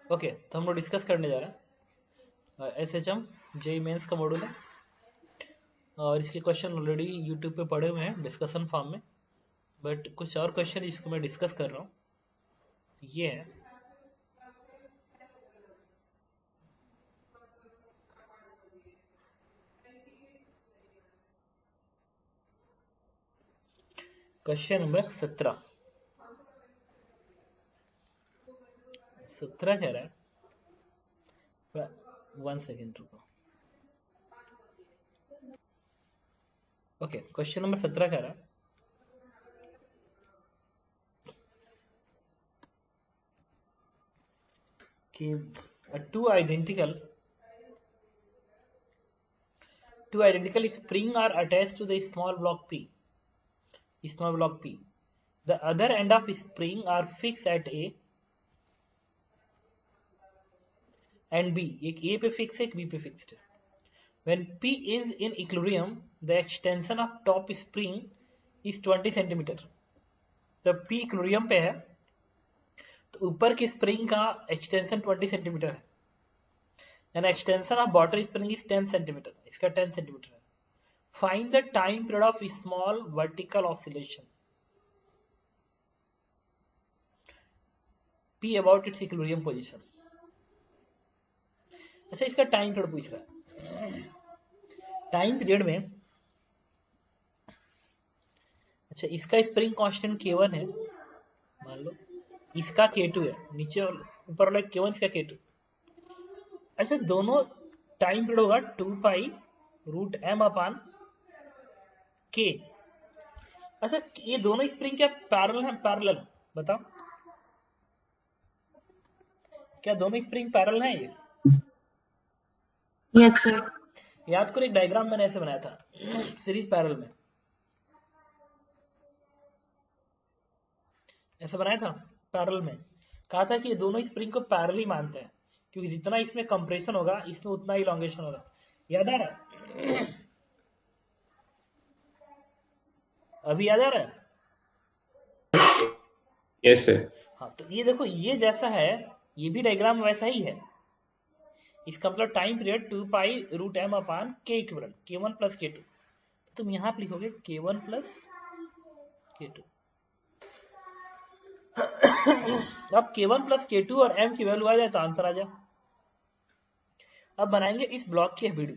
Okay, तो हम लोग डिस्कस करने जा रहे हैं SHM जेई मेंस का मॉड्यूल है और इसके क्वेश्चन ऑलरेडी यूट्यूब पे पड़े हुए हैं डिस्कशन फॉर्म में, बट कुछ और क्वेश्चन जिसको मैं डिस्कस कर रहा हूँ ये है। क्वेश्चन नंबर 17 कह रहा है, 1 सेकेंड रुको। ओके, क्वेश्चन नंबर 17 कह रहा है कि to identical spring are attached to the small block P. The other end of spring are fixed at A and B. एक A पे फिक्स है, एक B पे फिक्स्ड है। When P is in equilibrium, the extension of top spring is 20 cm. जब P equilibrium पे है तो ऊपर की स्प्रिंग का एक्सटेंशन 20 सेंटीमीटर है and extension of bottom spring is 10 cm. इसका 10 cm है। Find the time period of small vertical oscillation P about its equilibrium position. अच्छा, इसका टाइम पीरियड पूछ रहा है। टाइम पीरियड में अच्छा, इसका स्प्रिंग कांस्टेंट K1 है मान लो, इसका K2 है, नीचे ऊपर वाला K1 इसका K2। अच्छा, दोनों टाइम पीरियड होगा 2 pi root m upon K। अच्छा, ये दोनों स्प्रिंग क्या पैरेलल है? पैरेलल बताओ, क्या दोनों स्प्रिंग पैरेलल हैं ये? Yes sir. याद करो, एक डायग्राम मैंने ऐसे बनाया था सीरीज पैरेलल में, ऐसा बनाया था पैरेलल में। कहा था कि ये दोनों स्प्रिंग को पैरेलल ही मानते हैं क्योंकि जितना इसमें कंप्रेशन होगा इसमें उतना ही इलॉन्गेशन होगा। याद आ रहा है? अभी याद आ रहा है? Yes sir. हाँ, तो ये देखो, ये जैसा है, ये भी डायग्राम वैसा ही है। इसका मतलब time period 2 pi root m upon K equivalent K1 plus K2। तो तुम यहाँ पे लिखोगे K1 प्लस K2। अब K1 प्लस K2 और m की वैल्यू आ जाए तो आंसर आ जाए। अब बनाएंगे इस ब्लॉक की एबीडी।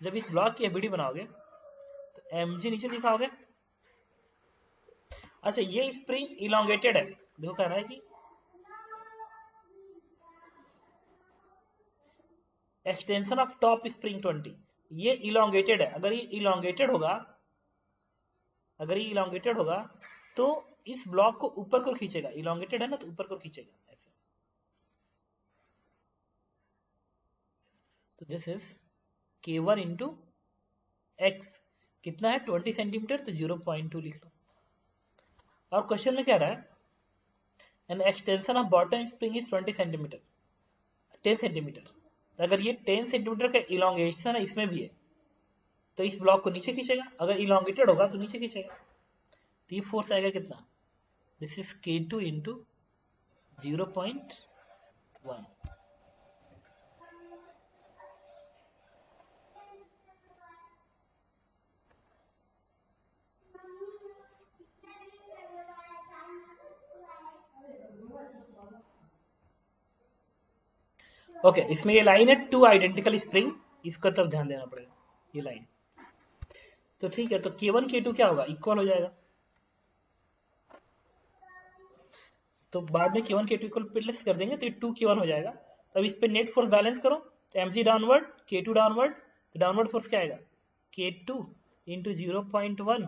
जब इस ब्लॉक की एबीडी बनाओगे तो mg नीचे दिखाओगे। अच्छा, ये स्प्रिंग इलोंगेटेड है, देखो कह रहा है कि एक्सटेंशन ऑफ टॉप स्प्रिंग 20। ये इलोंगेटेड है। अगर ये इलोंगेटेड होगा तो इस ब्लॉक को ऊपर को खींचेगा। इलोंगेटेड है ना, तो ऊपर को खींचेगा ऐसे। तो this is K1 into x, कितना है 20 सेंटीमीटर, तो 0.2 लिख लो। और क्वेश्चन में क्या रहा है, an extension of bottom spring is 20 centimetre, 10 centimetre. अगर ये 10 सेंटीमीटर का इलोंगेशन है, इसमें भी है, तो इस ब्लॉक को नीचे खींचेगा। अगर इलोंगेटेड होगा तो नीचे खींचेगा। तो ये फोर्स आएगा कितना, this is K2 into 0.1। Okay, इसमें ये लाइन है टू आइडेंटिकल स्प्रिंग, इसका तब ध्यान देना पड़ेगा ये लाइन। तो ठीक है, तो K1 K2 क्या होगा, इक्वल हो जाएगा। तो बाद में K1 K2 इक्वल प्लस कर देंगे तो ये 2 K1 हो जाएगा। तो अब इस पे नेट फोर्स बैलेंस करो, तो mg डाउनवर्ड K2 डाउनवर्ड, तो डाउनवर्ड फोर्स क्या आएगा, K2 into 0.1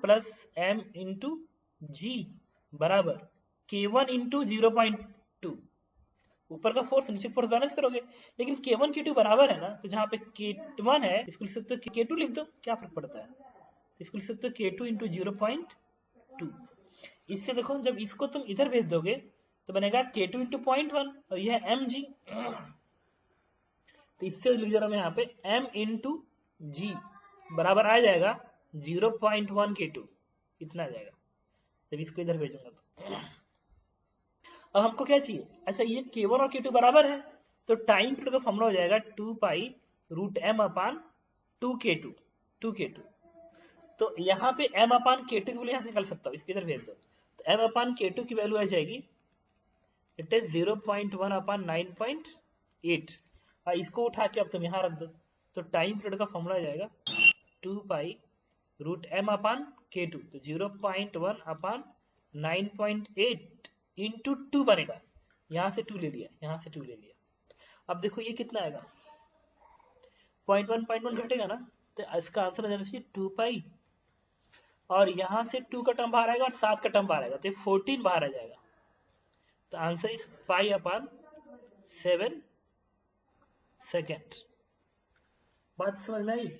plus m into g बराबर K1 इंटू 0.2। ऊपर का फोर्स नीचे फोर्स बैलेंस करोगे, लेकिन K1 K2 बराबर है ना, तो जहां पे K1 है इसको लिख सकते हो K2 लिख दो, क्या फर्क पड़ता है। तो इसको लिख सकते हो K2 इंटू 0.2। इससे देखो, जब इसको तुम इधर भेज दोगे तो बनेगा K2 इंटू 0.1 और यह है mg। तो इससे लिख जरा मैं यहाँ पे m इंटू जी बराबर आ जाएगा 0.1 K2, इतना आ जाएगा जब इसको इधर भेजूंगा तो। अब हमको क्या चाहिए, अच्छा ये k1 और k2 बराबर है, तो टाइम पीरियड का फॉर्मूला हो जाएगा 2 पाई रूट m अपान 2k2। तो यहाँ पे m अपान k2 की वैल्यू यहाँ से निकल सकता हूँ, इसके इधर भेज दो, तो m अपान k2 की वैल्यू आ जाएगी, इट इज 0.1 अपान 9.8, और इसको उठा के अब तुम यहाँ रख दो, तो टाइम पीरियड का फॉर्मूला आ जाएगा 2 पाई रूट m अपान k2, तो 0.1 अपान 9.8 इंटू 2 बनेगा, यहाँ से 2 ले लिया, यहाँ से 2 ले लिया। अब देखो ये कितना आएगा, 0.1 घटेगा ना, तो इसका आंसर आ जाना चाहिए 2 पाई, और यहाँ से 2 का टर्म बाहर आएगा और 7 का टर्म बाहर आएगा, तो 14 बाहर आ जाएगा, तो answer is pi upon 7 second. बात समझ में आई?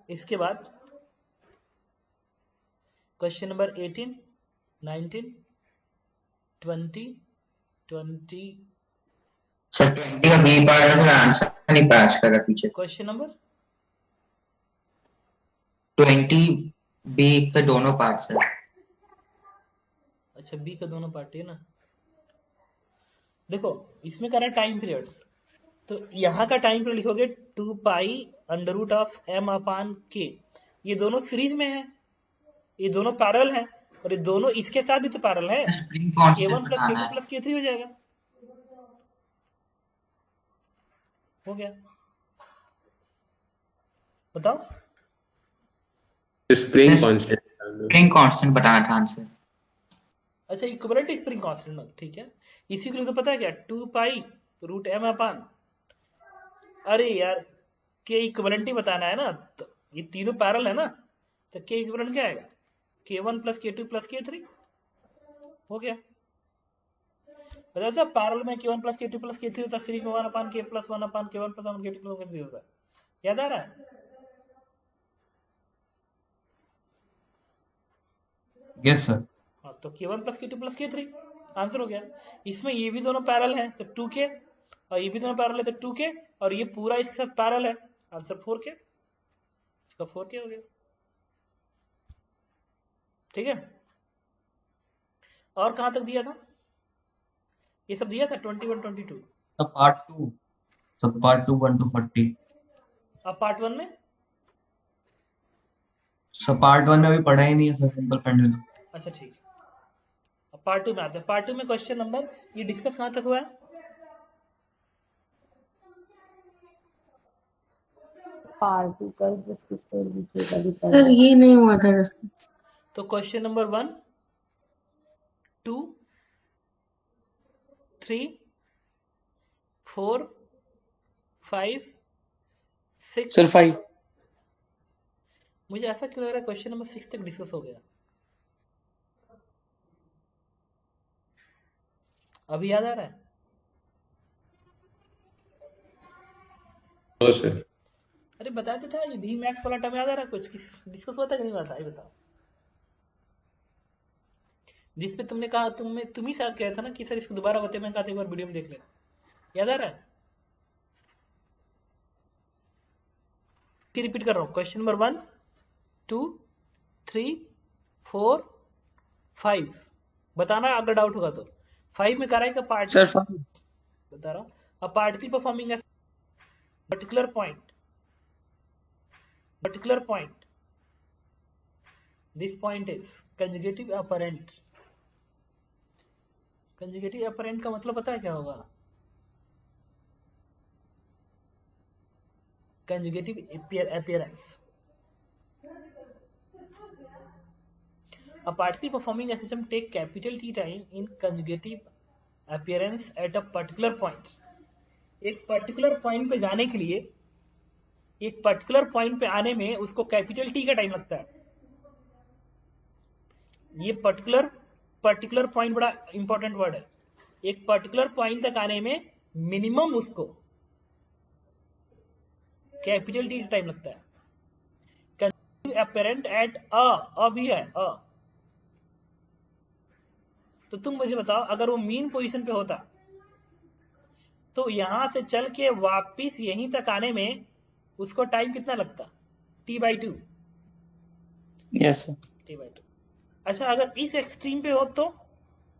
इसके बाद क्वेश्चन नंबर 18, 19, 20, 20। सर 20 का बी पार्ट में आंसर नहीं पास कर रहा पीछे। क्वेश्चन नंबर 20 बी के दोनों पार्ट है। अच्छा बी का दोनों पार्ट है ना, देखो इसमें करा टाइम पीरियड, तो यहाँ का टाइम पीरियड लिखोगे 2 pi under root of m upon k, ये दोनों सीरीज में है, ये दोनों पैरेलल है, और ये दोनों इसके साथ भी तो पैरेलल है, स्प्रिंग k1 कांस्टेंट प्लस बताना k2 है। प्लस k3 हो जाएगा, हो गया, बताओ। स्प्रिंग कांस्टेंट स्प्रिंग कांस्टेंट बताना था आंसर। अच्छा इक्विवेलेंट स्प्रिंग कांस्टेंट, ठीक है, इसी के लिए तो पता है क्या, 2 पाई रूट m अपान, अरे यार के इक्विवेलेंट ही बताना है ना, तो ये तीनों पैरेलल है ना, तो के इक्विवेलेंट क्या आएगा, k1 plus k2 plus k3, हो गया। पता था पैरेलल में k1 plus k2 plus k3 होता है, सीरीज में 1 अपान k प्लस 1 अपान k1 plus 1 k2 plus 1 k3 होता है, याद आ रहा है? Yes sir. हाँ तो k1 plus k2 plus k3 answer हो गया। इसमें ये भी दोनों पैरेलल हैं तो 2k, और ये भी दोनों पैरेलल है तो 2k, और ये पूरा इसके साथ पैरेलल है, आंसर 4k, इसका 4k हो गया, ठीक है। और कहां तक दिया था, ये सब दिया था 21 22, सब पार्ट 2, सब पार्ट 2 1 to 40। अब पार्ट 1 में, सब पार्ट 1 में अभी पढ़ा ही नहीं है सर, सिंपल पेंडुलम। अच्छा ठीक है, अब पार्ट 2 में आते हैं। पार्ट 2 में क्वेश्चन नंबर, ये डिस्कस कहां तक हुआ है, पार्टी का डिस्कस कर दीजिएगा सर, ये नहीं हुआ था डिस्कस। तो क्वेश्चन नंबर 1, 2, 3, 4, 5, 6, सर 5। मुझे ऐसा क्यों लग रहा है क्वेश्चन नंबर 6 तक डिस्कस हो गया, अभी याद आ रहा है? No sir. अरे बताया तो था, ये भी मैक्स वाला टर्म याद आ रहा है, कुछ डिस्कस हुआ था कि नहीं हुआ था, ये बताओ। जिसपे तुमने कहा, तुम ही साथ कहा था ना कि सर इसको दोबारा बताए, मैं कहा था एक बार वीडियो में देख लेना, याद आ रहा है? फिर रिपीट कर रहा हूँ, क्वेश्चन नंबर 1, 2, 3, 4, 5 बताना अगर डाउट होगा तो। 5 में कह रहा है कि पार्ट, सर 5। बता रहा हूँ, a particle performing as particular point, this point is conjugative apparent। Conjugative apparent का मतलब पता है क्या होगा, conjugative appearance, a particle performing a system take capital T time in conjugative appearance at a particular point। एक particular point पे जाने के लिए, एक पर्टिकुलर पॉइंट पे आने में उसको कैपिटल टी का टाइम लगता है। ये पर्टिकुलर पॉइंट बड़ा इंपॉर्टेंट वर्ड है, एक पर्टिकुलर पॉइंट तक आने में मिनिमम उसको कैपिटल टी का टाइम लगता है। कंजुगेटिव अपरेंट एट अ भी है अ, तो तुम मुझे बताओ अगर वो मीन पोजीशन पे होता तो यहां से चल के वापिस यहीं तक आने में उसको टाइम कितना लगता, t/2। Yes sir. t/2। अच्छा अगर इस एक्सट्रीम पे हो तो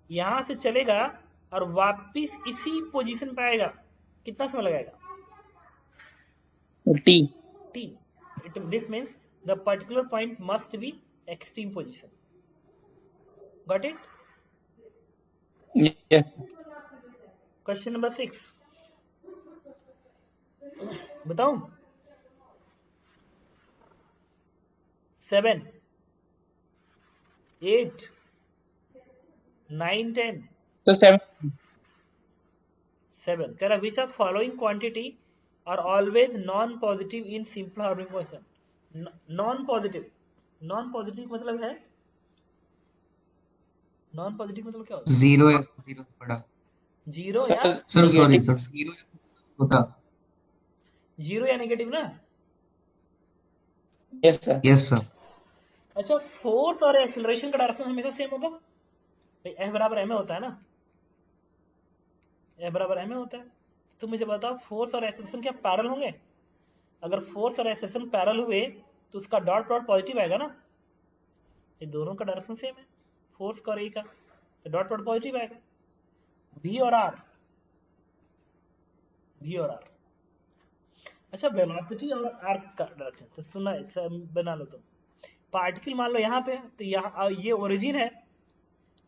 यहां से चलेगा और वापिस इसी पोजीशन पे आएगा, कितना समय लगाएगा? T. t. This means the particular point must be extreme position. Got it? Yeah. Question number 6. बताऊं? 7, 8, 9, 10. So 7. 7. कह रहा which of following quantity are always non-positive in simple harmonic motion? Non-positive. Non-positive मतलब है, non-positive मतलब क्या होता है? Zero या जीरो से बड़ा। जीरो या Sir, sir sorry negative. Sir, zero छोटा। जीरो या नेगेटिव ना? Yes, sir. Yes sir. अच्छा, फोर्स और एक्सेलरेशन का डायरेक्शन हमेशा सेम होगा? भाई F बराबर m होता है ना, F बराबर m होता है। तो मुझे बताओ फोर्स और एक्सेलरेशन क्या पैरेलल होंगे? अगर फोर्स और एक्सेलरेशन पैरेलल हुए तो उसका डॉट डॉट पॉजिटिव आएगा ना, ये दोनों का डायरेक्शन सेम है, फोर्स का और ए का, तो डॉट डॉट पॉजिटिव आएगा। V और R, V और R। अच्छा, वेलोसिटी और आर्क का डायरेक्शन तो सुना बना लो तुम। पार्टिकल मान लो यहाँ पे है, तो यहाँ ये ओरिजिन है,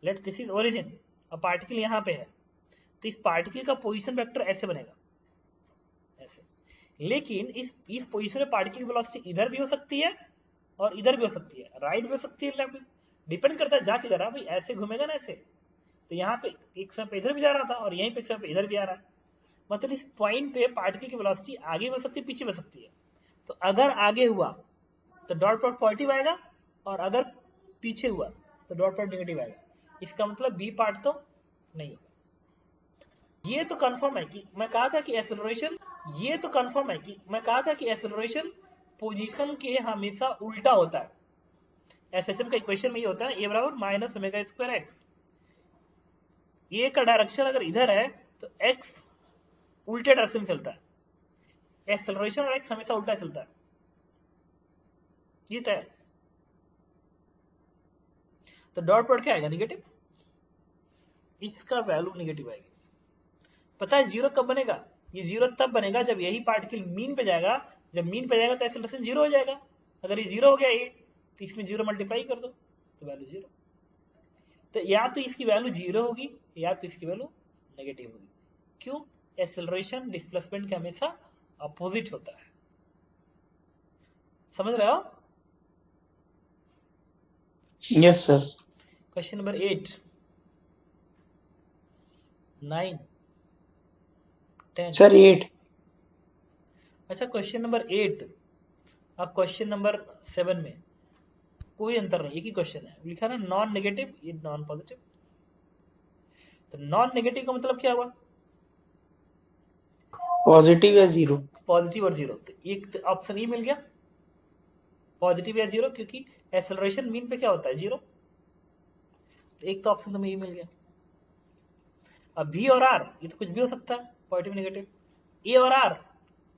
लेट्स दिस इज ओरिजिन, और पार्टिकल यहाँ पे है, तो इस पार्टिकल का पोजीशन वेक्टर ऐसे बनेगा, ऐसे। लेकिन इस पोजीशन में पार्टिकल की वेलोसिटी इधर भी हो सकती है और इधर भी हो सकती है, राइट भी हो सकती है, लेफ्ट भी, डिपेंड करता है जा किधर है। भाई ऐसे घूमेगा ना ऐसे, तो यहाँ पे एक समय पे इधर भी जा रहा था और यहीं पे एक समय पे इधर भी आ रहा है, मतलब इस पॉइंट पे पार्टिकल की वेलोसिटी आगे बढ़ सकती है, पीछे बढ़ सकती है। तो अगर आगे हुआ तो डॉट डॉट पॉजिटिव आएगा, और अगर पीछे हुआ तो डॉट डॉट नेगेटिव आएगा। इसका मतलब बी पार्ट तो नहीं होगा। ये तो कंफर्म है कि मैं कहा था कि एक्सेलरेशन, ये तो कंफर्म है कि मैं कहा था कि एक्सेलरेशन पोजीशन के हमेशा उल्टा होता है। एसएचएम का इक्वेशन में ये होता है, ए बराबर माइनस ओमेगा स्क्वायर एक्स। ए का डायरेक्शन अगर इधर है तो एक्स उल्टे डायरेक्शन में चलता है, एक्सेलरेशन और एक्स हमेशा उल्टा चलता है, ये तय। तो डॉट प्रोडक्ट क्या आएगा? नेगेटिव, इसका वैल्यू नेगेटिव आएगी। पता है जीरो कब बनेगा? ये जीरो तब बनेगा जब यही पार्टिकल मीन पे जाएगा, जब मीन पे जाएगा तो एक्सेलरेशन जीरो हो जाएगा। अगर ये जीरो हो गया ये, तो इसमें जीरो मल्टीप्लाई कर दो तो वैल्यू जीरो। तो या तो इसकी वैल्यू जीरो होगी या तो इसकी वैल्यू नेगेटिव होगी। क्यों? एक्सेलरेशन डिस्प्लेसमेंट के हमेशा अपोजिट होता है, समझ रहे हो? Yes, sir. Question number 8, 9, 10। Sir, 8. अच्छा, क्वेश्चन नंबर 8 और क्वेश्चन नंबर 7 में कोई अंतर नहीं, एक ही क्वेश्चन है, लिखा ना नॉन नेगेटिव, ये नॉन पॉजिटिव। तो नॉन नेगेटिव का मतलब क्या हुआ? Positive या zero. पॉजिटिव और जीरो। तो एक ऑप्शन ई मिल गया, पॉजिटिव या जीरो, क्योंकि एक्सेलरेशन मीन पे क्या होता है? जीरो। तो एक तो ऑप्शन तुम्हें ई मिल गया। अब भी और आर, ये तो कुछ भी हो सकता है, पॉजिटिव नेगेटिव। ए और R,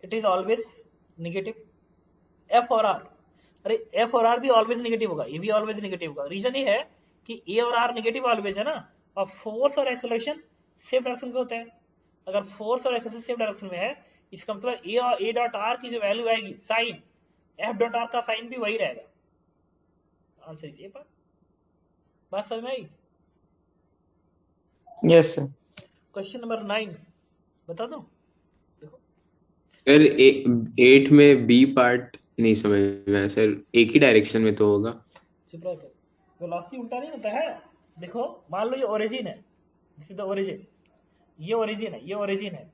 it is always negative. F और आर, अरे एफ और आर भी ऑलवेज नेगेटिव होगा, ये भी ऑलवेज नेगेटिव होगा। रीजन ये है कि ए और आर नेगेटिव ऑलवेज है ना, और फोर्स और एक्सेलरेशन सेम डायरेक्शन के होते हैं। अगर फोर्स और एक्सेलरेशन सेम डायरेक्शन में है, इसका मतलब ए और ए डॉट आर की जो वैल्यू आएगी साइन, एफ डॉट आर का साइन भी वही रहेगा। आंसर ये बात समझ में आई? Yes, sir. क्वेश्चन नंबर 9 बता दो। देखो सर 8 में बी पार्ट नहीं समझ में आया सर, एक ही डायरेक्शन में तो होगा। चुप रहो, तो वेलोसिटी उल्टा नहीं होता है। देखो मान लो ये ओरिजिन है, दिस इज द ओरिजिन, ये ओरिजिन है, ये ओरिजिन है।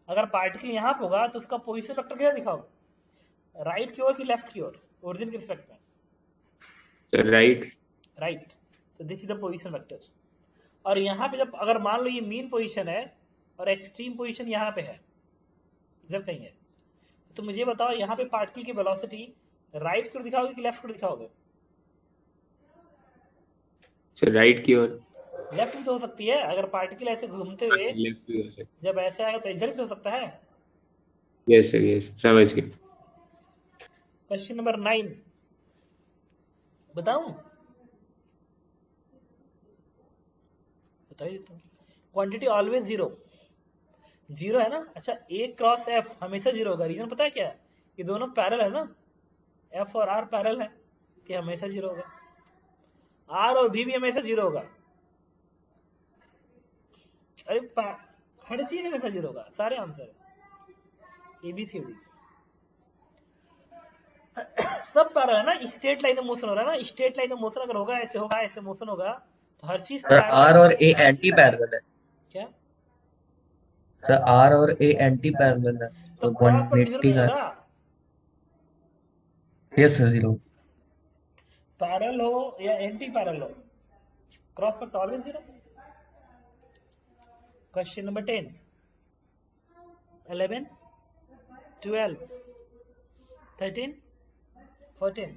अगर पार्टिकल यहाँ पे होगा तो उसका पोजीशन वेक्टर क्या दिखाओगे? राइट की ओर कि लेफ्ट की ओर, ओरिजिन के रिस्पेक्ट में? Sir right. राइट। तो this is the position vector. और यहाँ पे जब अगर मान लो ये मीन पोजीशन है और एक्सट्रीम पोजीशन यहाँ पे है, इधर कहीं है, तो मुझे बताओ यहाँ पे पार्टिकल की वेलोसिटी राइट की ओर दिखाओगे कि लेफ्ट की ओर दिखाओगे? सर राइट की ओर। लेफ्ट भी तो हो सकती है, अगर पार्टिकल ऐसे घूमते हुए लेफ्ट भी हो सकता जब ऐसे आएगा तो इधर भी तो हो सकता है। है। यस सर, यस समझ गए। क्वेश्चन नंबर 9 बताऊं? बता ही देता हूँ। क्वांटिटी ऑलवेज जीरो, जीरो है ना। अच्छा, ए क्रॉस एफ हमेशा जीरो होगा। रीजन पता है क्या है? ये दोनों पैरेलल है ना, एफ और आर पैरेलल है, कि हमेशा जीरो होगा। आर और भी हमेशा जीरो होगा। अरे हर चीज हमेशा जीरो होगा, सारे answer A B C D सब पैरेलल है ना। स्ट्रेट लाइन में मोशन हो रहा है ना, स्ट्रेट लाइन में मोशन अगर होगा, ऐसे होगा, ऐसे मोशन होगा, तो हर चीज सर आर और ए एंटी पैरेलल है। क्या? सर आर और ए एंटी पैरेलल है, तो तो क्रॉस पर जीरो 180 नहीं का। होगा। Yes sir, zero. पैरेलल हो या एंटी पैरेलल हो, क्रॉस पर always zero. Question number 10, 11, 12, 13, 14,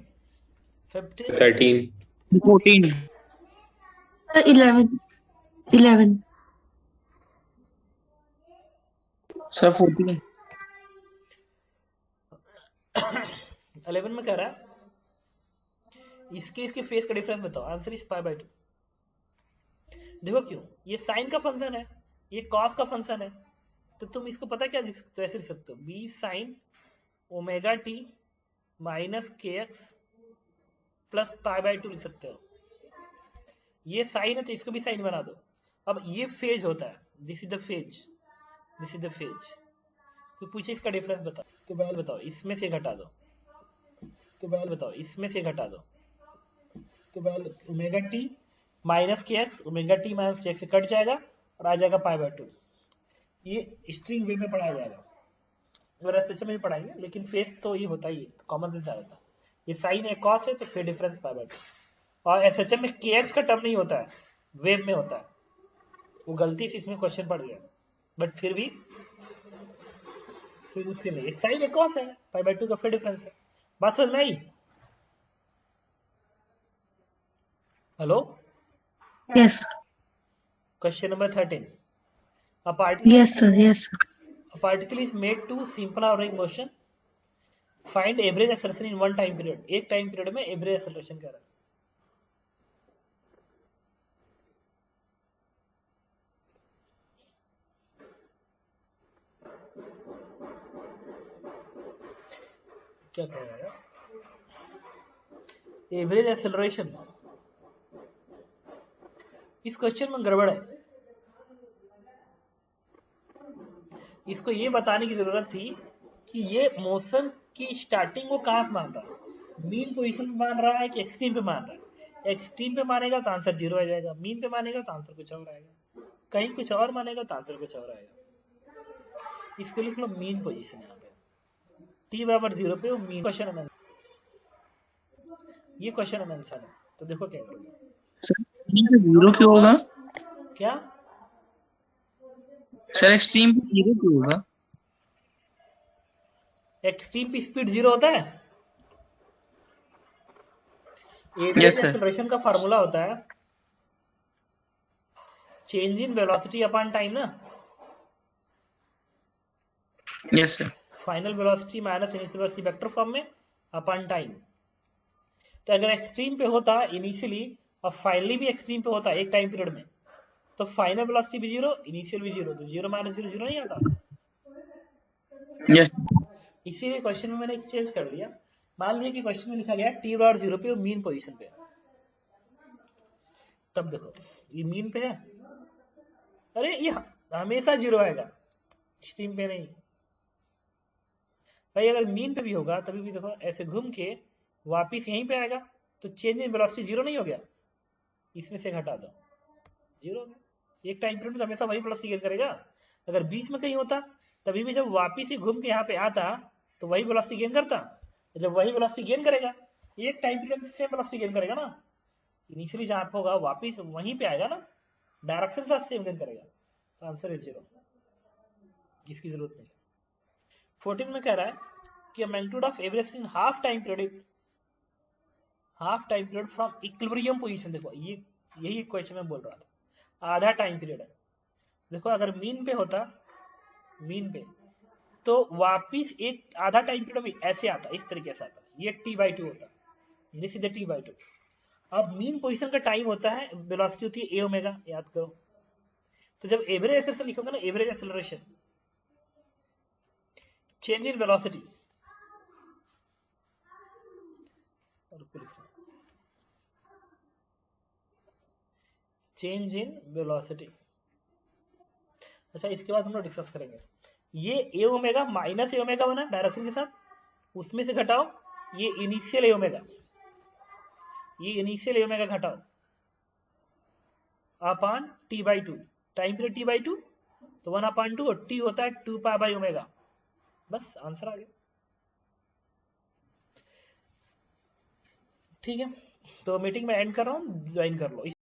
15, 13, 14. 11 sir 14. 11 में कह रहा है इसके फेस का डिफरेंस बताओ। Answer is pi by 2। देखो क्यों, ये साइन का फंक्शन है, ये कॉस का फंक्शन है, तो तुम इसको पता क्या तो ऐसे लिख सकते हो, B sine omega T minus K X plus pi by 2 लिख सकते हो। ये साइन है तो इसको भी साइन बना दो। अब ये फेज होता है, this is the phase, this is the phase. तो पूछे इसका डिफरेंस बताओ, तो वैल्यू बताओ, इसमें से घटा दो, तो वैल्यू बताओ, इसमें से घटा दो, तो value omega T minus K x, omega T minus K x से कट जाएगा और आ जाएगा पाई बाय 2। ये स्ट्रिंग वे में पढ़ाया जाएगा, अगर एसएचएम में भी पढ़ाएंगे, लेकिन फेस तो ये होता ही है, तो कॉमन सेंस आ जाता है। ये साइन है कॉस है, तो फिर डिफरेंस पाई बाय 2। और एसएचएम में के एक्स का टर्म नहीं होता है, वेव में होता है, वो गलती से इसमें क्वेश्चन पड़ गया, बट फिर भी फिर उसके लिए एक साइन एक कॉस है, पाई बाय 2 का फिर डिफरेंस है। बात समझ में आई? Hello, yes question number 13, a particle yes sir yes sir a particle is made to simple harmonic motion, find average acceleration in one time period। एक टाइम पीरियड में एवरेज एक्सेलरेशन कह रहा है। क्या कह रहा है? एवरेज एक्सेलरेशन, इस क्वेश्चन में गड़बड़ है। इसको ये बताने की जरूरत थी कि ये मोशन की स्टार्टिंग वो कहां से मान रहा है, मीन पोजीशन पे मान रहा है कि एक्सट्रीम पे मान रहा है। एक्सट्रीम पे मानेगा तो आंसर 0 आ जाएगा, मीन पे मानेगा तो आंसर कुछ और आएगा, कहीं कुछ और मानेगा तो आंसर कुछ और आएगा। इसको लिख लो मीन पोजीशन, यहाँ पे टी बराबर 0 पे वो मीन। क्वेश्चन है, ये क्वेश्चन आंसर है, तो देखो क्या करोगे। सर 0 क्यों होगा? क्या सर एक्सट्रीम 0 क्यों होगा? एक्सट्रीम पे स्पीड 0 होता है? Average Yes, sir. एक्सेलरेशन का फार्मूला होता है change in velocity upon time ना, yes sir. Final velocity minus initial velocity vector form में अपॉन टाइम। तो अगर एक्सट्रीम पे होता इनिशियली और फाइनली भी एक्सट्रीम पे होता एक टाइम पीरियड में, तो फाइनल वेलोसिटी भी 0, इनिशियल भी 0, तो 0 माइनस 0 0 नहीं आता। यस इसीलिए क्वेश्चन में मैंने एक चेंज कर दिया। मान लिया कि क्वेश्चन में लिखा गया टी बराबर 0 पे मीन पोजीशन पे, तब देखो ये मीन पे है, अरे ये हमेशा 0 आएगा, स्ट्रीम पे नहीं भाई। अगर मीन पे भी होगा तभी भी देखो ऐसे घूम के वापिस यहीं पे आएगा, तो चेंज इन वेलोसिटी 0 नहीं हो गया, इसमें से घटा दो 0 हो गया। एक टाइम पीरियड में हमेशा वही वेलोसिटी गेन करेगा। अगर बीच में कहीं होता तभी भी जब वापिस ही घूम के यहाँ पे आता तो वही वेलोसिटी गेन करता। जब वही वेलोसिटी गेन करेगा, एक टाइम पीरियड में सेम वेलोसिटी गेन करेगा ना, इनिशियली जहां पे होगा वापिस वहीं पे आएगा ना, डायरेक्शन साथ सेम गेन करेगा, तो आंसर इज 0, इसकी जरूरत नहीं। 14 में कह रहा है कि magnitude of average in half time period from equilibrium position. देखो ये यही क्वेश्चन में बोल रहा था, आधा टाइम पीरियड है। देखो अगर मीन पे होता, मीन पे तो वापिस एक आधा टाइम पीरियड में ऐसे आता, इस तरीके से आता, ये t/2 होता, दिस इज द t/2। अब मीन पोजीशन का टाइम होता है, वेलोसिटी होती है a ओमेगा, याद करो तो जब एवरेज एक्सेलरेशन लिखोगे ना, average acceleration, change in velocity, change in velocity. अच्छा, इसके बाद हम लोग डिस्कस करेंगे ये A omega minus A omega बना डायरेक्शन के साथ, उसमें से घटाओ ये इनिशियल ए ओमेगा, ये इनिशियल ए ओमेगा घटाओ upon T by two, time period T by two, तो 1/2 और टी होता है 2 पाई बाई ओमेगा। बस आंसर आ गया। ठीक है, तो मीटिंग में एंड कर रहा हूँ, ज्वाइन कर लो।